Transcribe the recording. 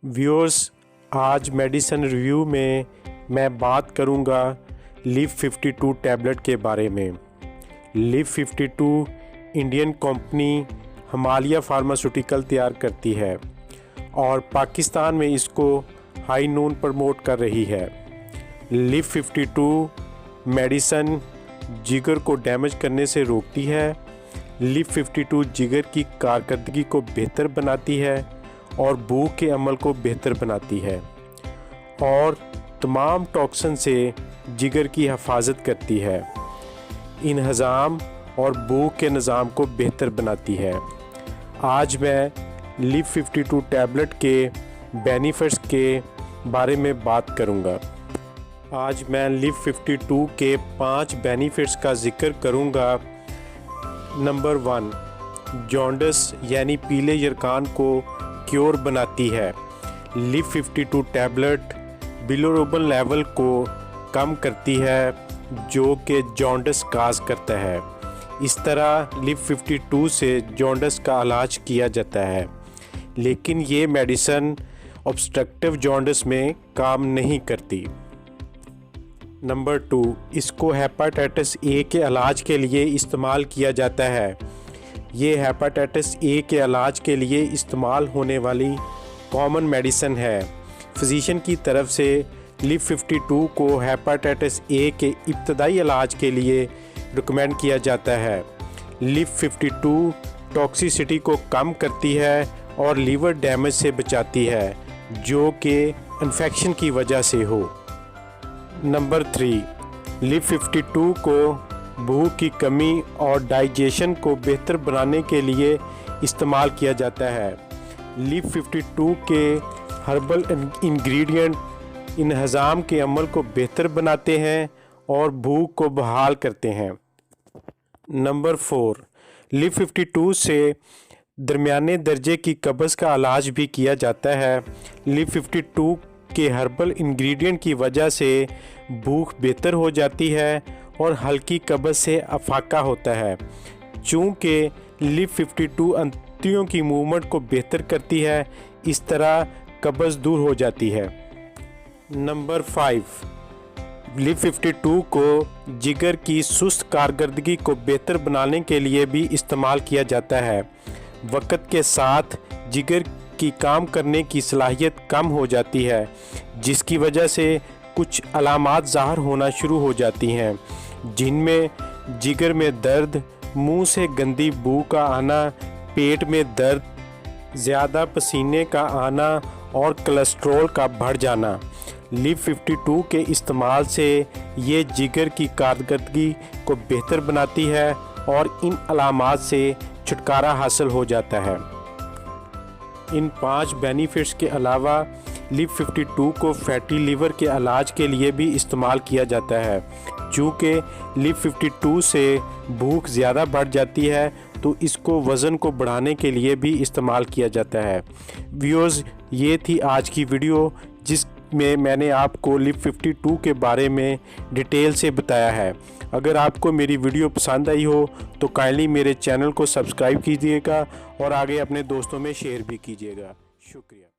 Viewers, आज medicine review में मैं बात करूंगा Liv-52 टैबलेट के बारे में। Liv-52 Indian company Himalaya pharmaceutical तैयार करती है और पाकिस्तान में इसको हाई नोन प्रमोट कर रही है। Liv-52 मेडिसिन जिगर को डैमेज करने से रोकती है। Liv-52 जिगर की कारकर्दगी को बेहतर बनाती है और भूख के अमल को बेहतर बनाती है और तमाम टॉक्सिन से जिगर की हिफाजत करती है। इन्हज़ाम और भूख के निज़ाम को बेहतर बनाती है। आज मैं Liv-52 टैबलेट के बेनिफिट्स के बारे में बात करूंगा। आज मैं Liv-52 के 5 बेनिफिट्स का जिक्र करूंगा। नंबर 1, जॉन्डिस यानी पीले यरकान को क्योर बनाती है। Liv-52 टैबलेट बिलिरुबिन लेवल को कम करती है जो कि जॉन्डिस काज करता है। इस तरह Liv-52 से जॉन्डिस का इलाज किया जाता है, लेकिन ये मेडिसिन ऑब्स्ट्रक्टिव जॉन्डिस में काम नहीं करती। नंबर 2, इसको हेपेटाइटिस ए के इलाज के लिए इस्तेमाल किया जाता है। ये हेपेटाइटिस ए के इलाज के लिए इस्तेमाल होने वाली कॉमन मेडिसिन है। फिजिशियन की तरफ से Liv-52 को हेपेटाइटिस ए के इब्तदाई इलाज के लिए रिकमेंड किया जाता है। Liv-52 टॉक्सिसिटी को कम करती है और लीवर डैमेज से बचाती है जो कि इन्फेक्शन की वजह से हो। नंबर 3, Liv-52 को भूख की कमी और डाइजेशन को बेहतर बनाने के लिए इस्तेमाल किया जाता है। Liv-52 के हर्बल इंग्रेडिएंट इन्हज़ाम के अमल को बेहतर बनाते हैं और भूख को बहाल करते हैं। नंबर 4, Liv-52 से दरमियाने दर्जे की कब्ज़ का इलाज भी किया जाता है। Liv-52 के हर्बल इंग्रेडिएंट की वजह से भूख बेहतर हो जाती है और हल्की कब्ज़ से अफाका होता है। चूँकि Liv-52 अंत्रियों की मूवमेंट को बेहतर करती है, इस तरह कब्ज़ दूर हो जाती है। नंबर 5, Liv-52 को जिगर की सुस्त कारकर्दगी को बेहतर बनाने के लिए भी इस्तेमाल किया जाता है। वक्त के साथ जिगर की काम करने की सलाहियत कम हो जाती है, जिसकी वजह से कुछ अलामात ज़ाहिर होना शुरू हो जाती हैं, जिनमें जिगर में दर्द, मुंह से गंदी बू का आना, पेट में दर्द, ज़्यादा पसीने का आना और कोलेस्ट्रॉल का बढ़ जाना। Liv-52 के इस्तेमाल से ये जिगर की कारकर्दगी को बेहतर बनाती है और इन अलामात से छुटकारा हासिल हो जाता है। इन 5 बेनिफिट्स के अलावा Liv-52 को फैटी लीवर के इलाज के लिए भी इस्तेमाल किया जाता है। चूँकि Liv-52 से भूख ज़्यादा बढ़ जाती है तो इसको वज़न को बढ़ाने के लिए भी इस्तेमाल किया जाता है। व्यूअर्स, ये थी आज की वीडियो जिसमें मैंने आपको Liv-52 के बारे में डिटेल से बताया है। अगर आपको मेरी वीडियो पसंद आई हो तो काइंडली मेरे चैनल को सब्सक्राइब कीजिएगा और आगे अपने दोस्तों में शेयर भी कीजिएगा। शुक्रिया।